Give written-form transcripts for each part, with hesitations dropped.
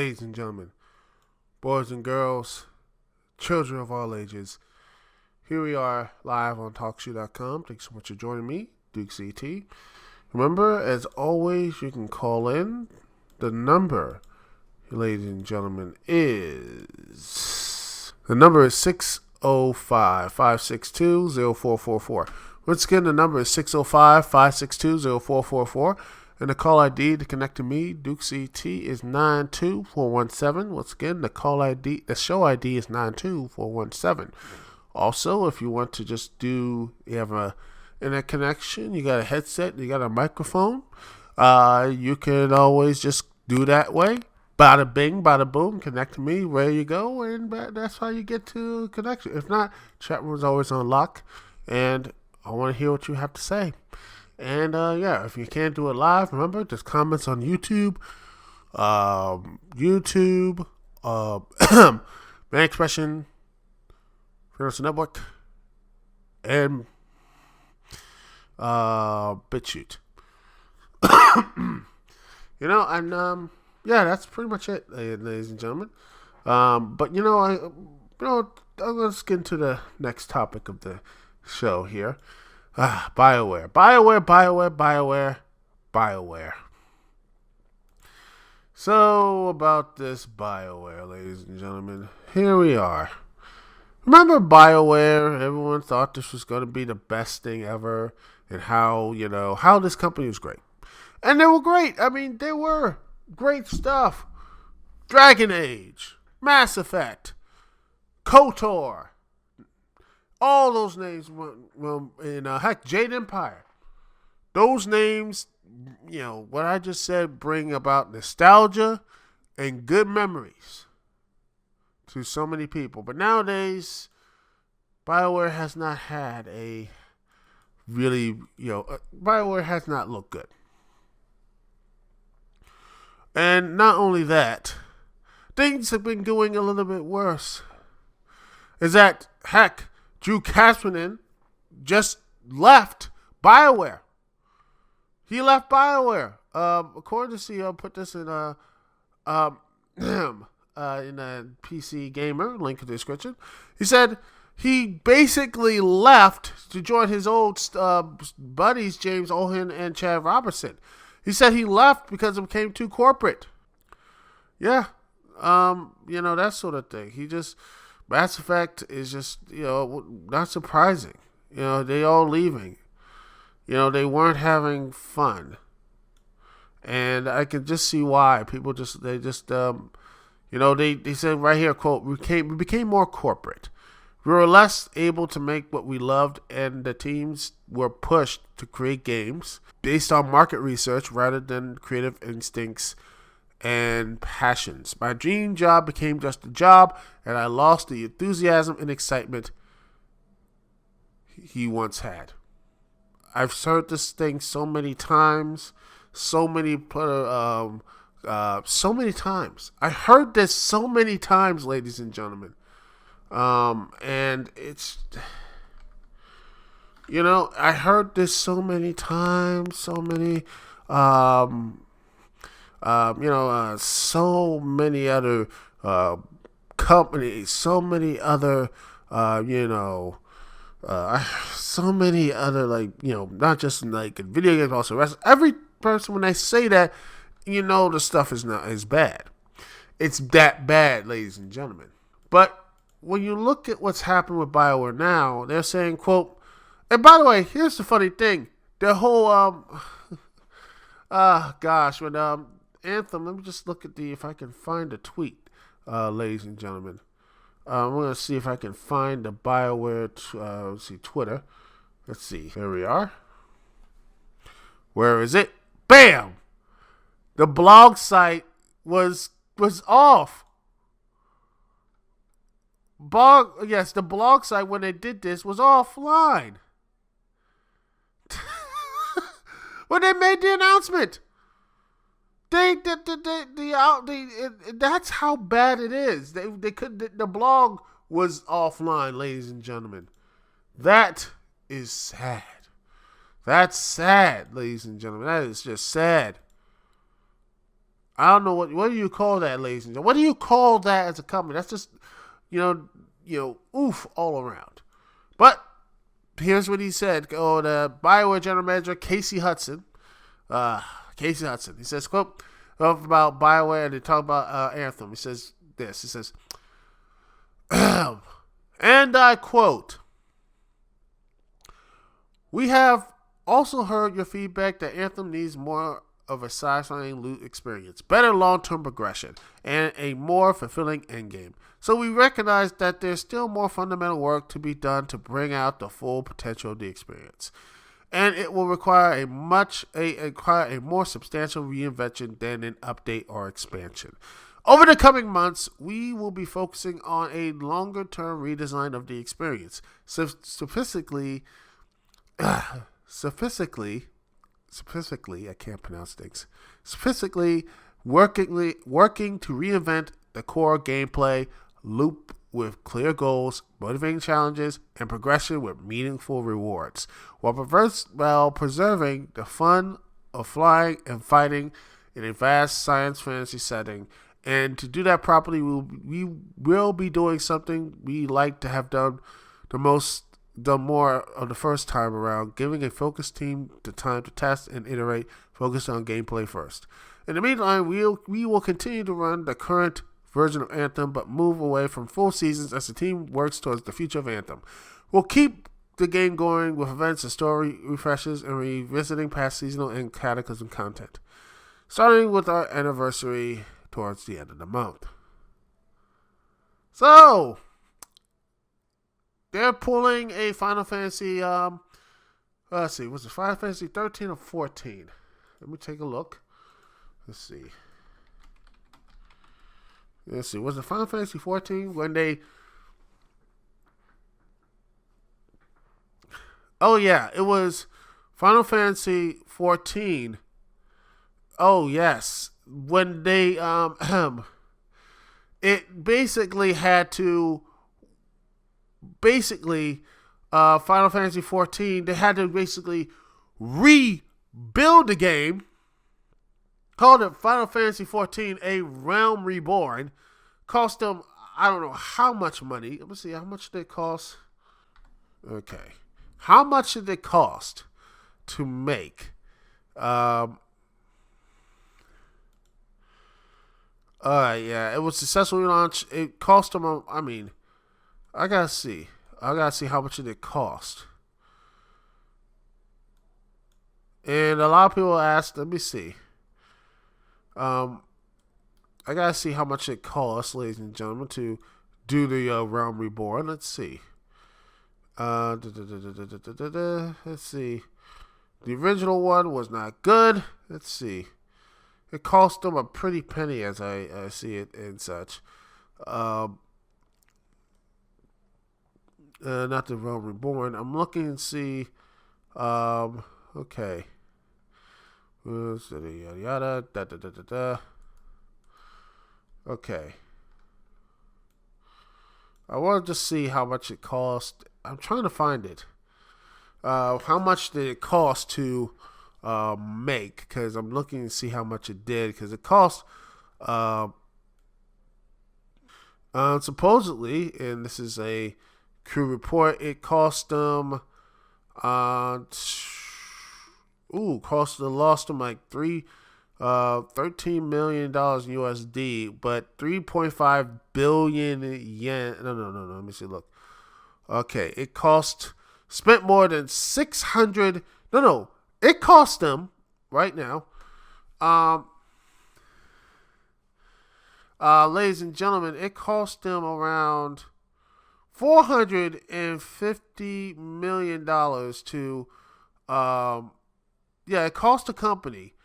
ladies and gentlemen, boys and girls, children of all ages. Here we are live on TalkShoe.com. Thanks so much for joining me, Dukect. Remember, as always, you can call in. The number, ladies and gentlemen, is 605-562-0444. Once again, the number is 605-562-0444. And the call ID to connect to me, Dukect, is 92417. Once again, the show ID is 92417. Also, if you want to just you have a internet connection, you got a headset, you got a microphone, you can always just do that way. Bada bing, bada boom, connect to me, where you go, and that's how you get to connection. If not, chat room is always on lock, and I want to hear what you have to say. And if you can't do it live, remember, there's comments on YouTube, Man Expression, Freelancer Network, and BitChute. That's pretty much it, ladies and gentlemen. Let's get into the next topic of the show here. Bioware. So, about this Bioware, ladies and gentlemen, here we are. Remember Bioware? Everyone thought this was going to be the best thing ever, and how this company was great. And they were great. I mean, they were great stuff. Dragon Age, Mass Effect, KOTOR. All those names, heck, Jade Empire. Those names, what I just said, bring about nostalgia and good memories to so many people. But nowadays, Bioware has not had Bioware has not looked good. And not only that, things have been going a little bit worse. Is that, heck, Drew Kasperman just left Bioware. He left Bioware. According to CEO, put this in a PC Gamer, link in the description. He said he basically left to join his old buddies, James Ohen and Chad Robertson. He said he left because it became too corporate. Yeah. That sort of thing. Mass Effect is just, not surprising. They all leaving. They weren't having fun. And I could just see why. People they said right here, quote, we became more corporate. We were less able to make what we loved, and the teams were pushed to create games based on market research rather than creative instincts and passions. My dream job became just a job, and I lost the enthusiasm and excitement he once had. I've heard this thing so many times, so many times. I heard this so many times, ladies and gentlemen. And it's, I heard this so many times, so many other companies, so many other, so many other, not just like video games, also rest. Every person, when they say that, the stuff is bad. It's that bad, ladies and gentlemen. But when you look at what's happened with Bioware now, they're saying, quote, and by the way, here's the funny thing. The whole, when Anthem, let me just look at if I can find a tweet, ladies and gentlemen. I'm going to see if I can find the Bioware, Twitter. Let's see. Here we are. Where is it? Bam! The blog site was off. The blog site, when they did this, was offline. When they made the announcement. That's how bad it is. The blog was offline, ladies and gentlemen. That is sad. That's sad, ladies and gentlemen. That is just sad. I don't know what do you call that, ladies and gentlemen. What do you call that as a company? That's just oof all around. But here's what he said. The Bioware general manager Casey Hudson. He says, quote, about Bioware, and they talk about Anthem. He says this. He says, and I quote, "We have also heard your feedback that Anthem needs more of a satisfying loot experience, better long-term progression, and a more fulfilling endgame. So we recognize that there's still more fundamental work to be done to bring out the full potential of the experience. And it will require a more substantial reinvention than an update or expansion. Over the coming months, we will be focusing on a longer-term redesign of the experience, specifically, I can't pronounce things. Specifically, working to reinvent the core gameplay loop with clear goals, motivating challenges, and progression with meaningful rewards, while preserving the fun of flying and fighting in a vast science fantasy setting. And to do that properly, we will be doing something we like to have done more of the first time around, giving a focused team the time to test and iterate, focused on gameplay first. In the meantime, we will continue to run the current version of Anthem, but move away from full seasons as the team works towards the future of Anthem. We'll keep the game going with events and story refreshes and revisiting past seasonal and Cataclysm content, starting with our anniversary towards the end of the month." So, they're pulling a Final Fantasy, let's see, was it Final Fantasy 13 or 14? Let me take a look. Let's see. Was it Final Fantasy 14 when they... Oh, yeah, it was Final Fantasy 14. Oh, yes. When they, it basically had to... Final Fantasy 14, they had to basically rebuild the game. Called it Final Fantasy XIV, A Realm Reborn. Cost them, I don't know how much money. Let me see, how much did it cost? Okay. How much did it cost to make? Yeah, it was successfully launched. It cost them, I gotta see how much did it cost. And a lot of people asked, let me see. I gotta see how much it costs, ladies and gentlemen, to do the Realm Reborn. Let's see. Let's see. The original one was not good. Let's see. It cost them a pretty penny, as I see it and such. Not the Realm Reborn. I'm looking and see. Okay. Yada yada da da da da da. Okay. I want to just see how much it cost. I'm trying to find it. How much did it cost to make? Because I'm looking to see how much it did. Because it cost supposedly, and this is a crew report, it cost them lost them like $13 million USD, but 3.5 billion yen. No. Let me see. Look. Okay, spent more than 600. No. It cost them right now. Ladies and gentlemen, it cost them around $450 million to. Yeah, it cost the company.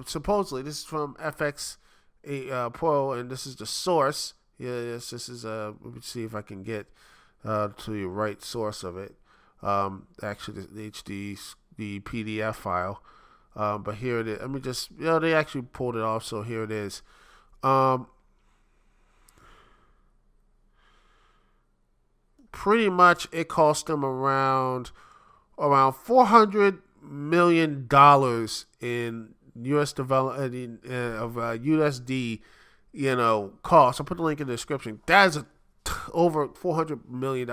Supposedly, this is from FX Pro, and this is the source. Yes, this is let me see if I can get to the right source of it. Actually, the PDF file. But here it is. Let me just, they actually pulled it off, so here it is. Pretty much, it cost them around $400 million in U.S. development of USD, cost. I'll put the link in the description. That is over $400 million,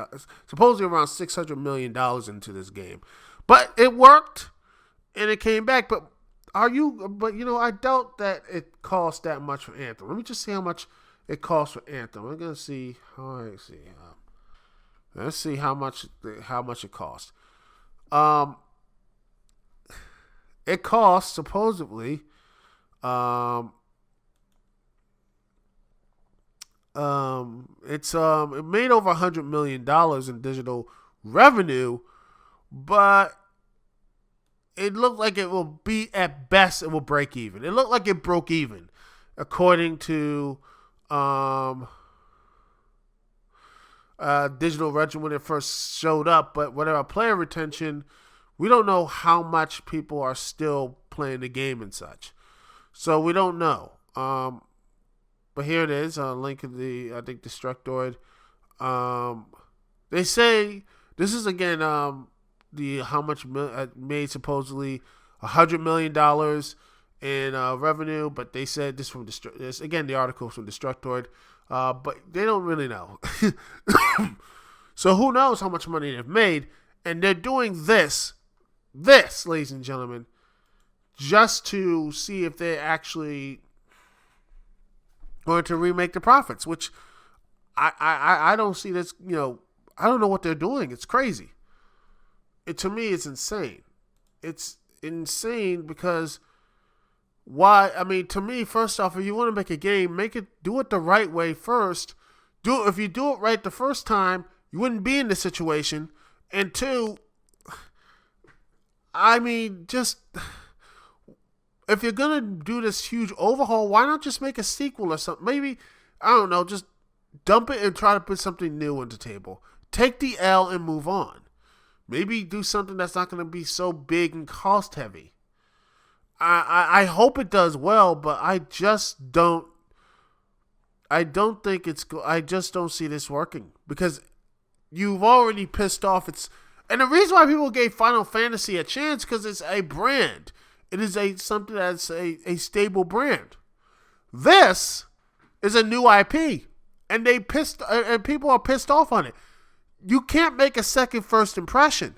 supposedly around $600 million into this game. But it worked, and it came back. But I doubt that it cost that much for Anthem. Let me just see how much it costs for Anthem. I'm gonna see. Let's see how much it costs. It costs supposedly. It made over $100 million in digital revenue, but it looked like it will be, at best, it will break even. It looked like it broke even, according to digital revenue when it first showed up. But whatever player retention, we don't know how much people are still playing the game and such, so we don't know. But here it is, link of the Destructoid. They say this is again the how much made supposedly $100 million in revenue, but they said this from this again, the article from Destructoid, but they don't really know. So who knows how much money they've made, and they're doing this, ladies and gentlemen, just to see if they actually going to remake the profits, which I don't see this, I don't know what they're doing. It's crazy. To me, it's insane. It's insane because why? I mean, to me, first off, if you want to make a game, do it the right way first. If you do it right the first time, you wouldn't be in this situation. And two, I mean, just if you're going to do this huge overhaul, why not just make a sequel or something? Maybe, I don't know, just dump it and try to put something new on the table. Take the L and move on. Maybe do something that's not going to be so big and cost heavy. I hope it does well, but I just don't think I just don't see this working because you've already pissed off. And the reason why people gave Final Fantasy a chance because it's a brand. It is something that's a stable brand. This is a new IP, and people are pissed off on it. You can't make a second first impression.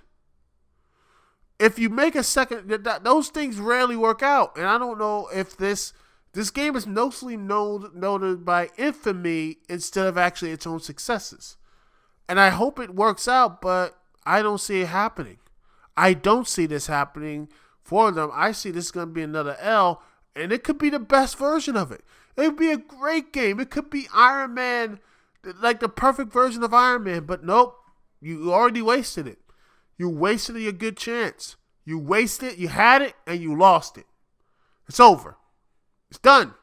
If you make a second, those things rarely work out. And I don't know if this game is mostly noted by infamy instead of actually its own successes. And I hope it works out, but I don't see it happening. I don't see this happening for them. I see this is going to be another L, and it could be the best version of it. It would be a great game. It could be Iron Man, like the perfect version of Iron Man, but nope. You already wasted it. You wasted your good chance. You wasted it, you had it, and you lost it. It's over. It's done.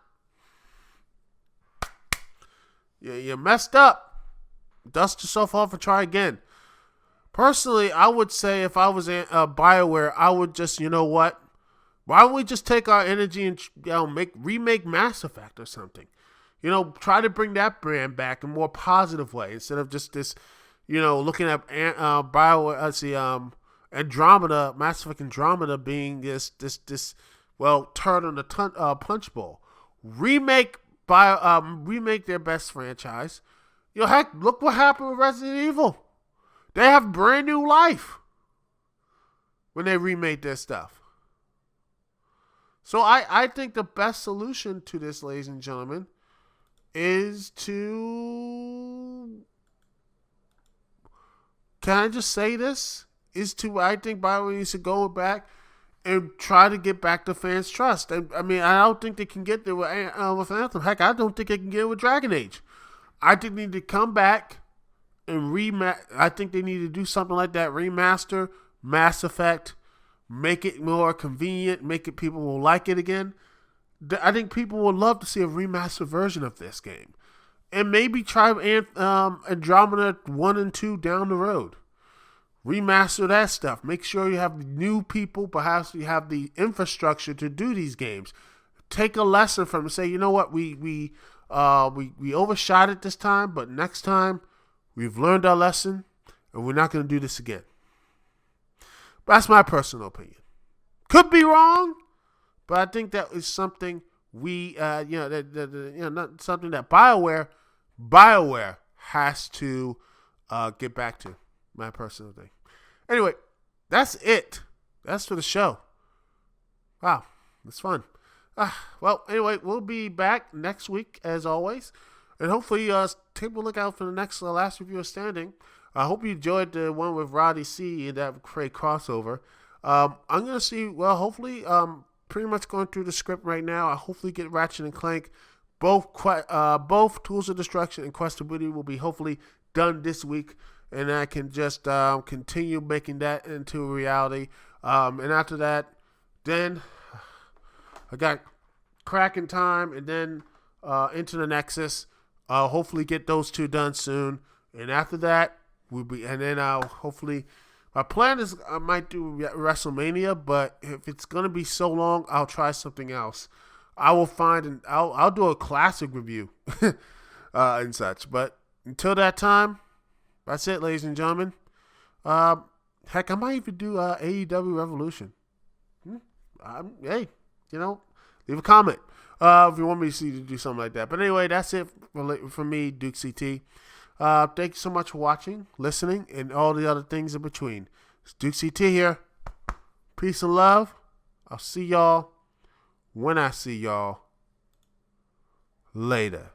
You messed up. Dust yourself off and try again. Personally, I would say if I was Bioware, I would just, you know what? Why don't we just take our energy and remake Mass Effect or something? Try to bring that brand back in a more positive way instead of just this, looking at Bioware, Andromeda, Mass Effect Andromeda being this turd on the punch bowl. Remake their best franchise. Heck, look what happened with Resident Evil. They have brand new life when they remade their stuff. So I think the best solution to this, ladies and gentlemen, is to... Can I just say this? I think Bioware needs to go back and try to get back the fans' trust. I mean, I don't think they can get there with Anthem. Heck, I don't think they can get it with Dragon Age. I think they need to come back and I think they need to do something like that. Remaster Mass Effect, make it more convenient, make it people will like it again. I think people would love to see a remastered version of this game, and maybe try Andromeda 1 and 2 down the road. Remaster that stuff. Make sure you have new people. Perhaps you have the infrastructure to do these games. Take a lesson from it. Say, you know what, we overshot it this time, but next time we've learned our lesson, and we're not going to do this again. But that's my personal opinion. Could be wrong, but I think that is something we, not something that Bioware has to get back to. My personal thing. Anyway, that's it. That's for the show. Wow, it's fun. Well, anyway, we'll be back next week as always, and hopefully, take a look out for the next last review of Standing. I hope you enjoyed the one with Roddy C and that great crossover. I'm gonna see. Well, hopefully, pretty much going through the script right now. I hopefully get Ratchet and Clank, both Tools of Destruction and Quest of Booty will be hopefully done this week, and I can just continue making that into a reality. And after that, then I got Kraken Time, and then into the Nexus. Hopefully, get those two done soon, and after that, and then I'll hopefully. My plan is I might do WrestleMania, but if it's gonna be so long, I'll try something else. I will find I'll do a classic review and such. But until that time, that's it, ladies and gentlemen. Heck, I might even do AEW Revolution. Hey, leave a comment if you want me to do something like that. But anyway, that's it for me, Duke CT. Thank you so much for watching, listening, and all the other things in between. It's Duke CT here. Peace and love. I'll see y'all when I see y'all later.